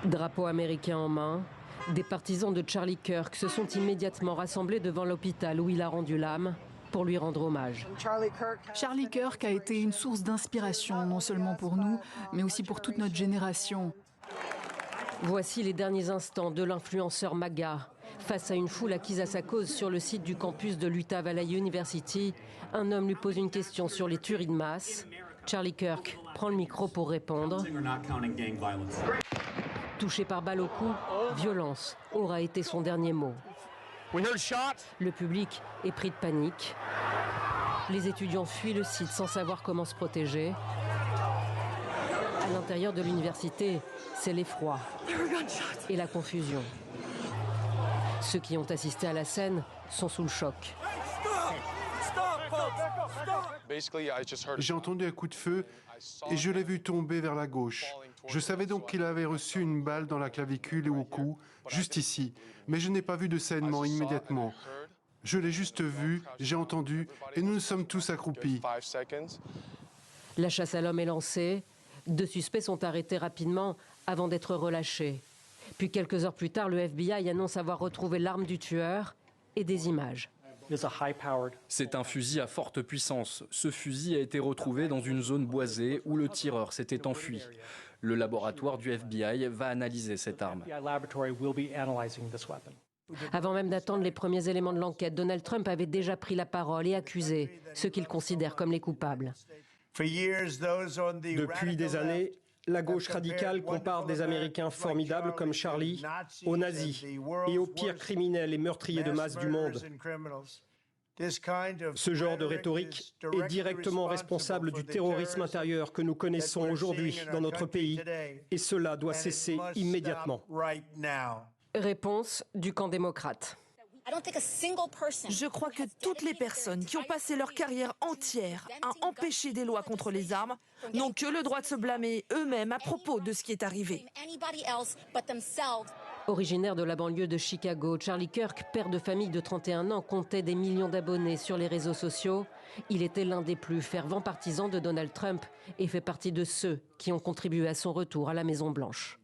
Drapeau américain en main, des partisans de Charlie Kirk se sont immédiatement rassemblés devant l'hôpital où il a rendu l'âme pour lui rendre hommage. Charlie Kirk a été une source d'inspiration, non seulement pour nous, mais aussi pour toute notre génération. Voici les derniers instants de l'influenceur MAGA. Face à une foule acquise à sa cause sur le site du campus de l'Utah Valley University, un homme lui pose une question sur les tueries de masse. Charlie Kirk prend le micro pour répondre. Touché par balle au cou, violence aura été son dernier mot. Le public est pris de panique. Les étudiants fuient le site sans savoir comment se protéger. À l'intérieur de l'université, c'est l'effroi et la confusion. Ceux qui ont assisté à la scène sont sous le choc. J'ai entendu un coup de feu et je l'ai vu tomber vers la gauche. Je savais donc qu'il avait reçu une balle dans la clavicule et au cou, juste ici. Mais je n'ai pas vu de saignement immédiatement. Je l'ai juste vu, j'ai entendu et nous nous sommes tous accroupis. La chasse à l'homme est lancée. 2 suspects sont arrêtés rapidement avant d'être relâchés. Puis quelques heures plus tard, le FBI annonce avoir retrouvé l'arme du tueur et des images. C'est un fusil à forte puissance. Ce fusil a été retrouvé dans une zone boisée où le tireur s'était enfui. Le laboratoire du FBI va analyser cette arme. Avant même d'attendre les premiers éléments de l'enquête, Donald Trump avait déjà pris la parole et accusé ceux qu'il considère comme les coupables. Depuis des années, la gauche radicale compare des Américains formidables comme Charlie aux nazis et aux pires criminels et meurtriers de masse du monde. Ce genre de rhétorique est directement responsable du terrorisme intérieur que nous connaissons aujourd'hui dans notre pays et cela doit cesser immédiatement. Réponse du camp démocrate. Je crois que toutes les personnes qui ont passé leur carrière entière à empêcher des lois contre les armes n'ont que le droit de se blâmer eux-mêmes à propos de ce qui est arrivé. Originaire de la banlieue de Chicago, Charlie Kirk, père de famille de 31 ans, comptait des millions d'abonnés sur les réseaux sociaux. Il était l'un des plus fervents partisans de Donald Trump et fait partie de ceux qui ont contribué à son retour à la Maison-Blanche.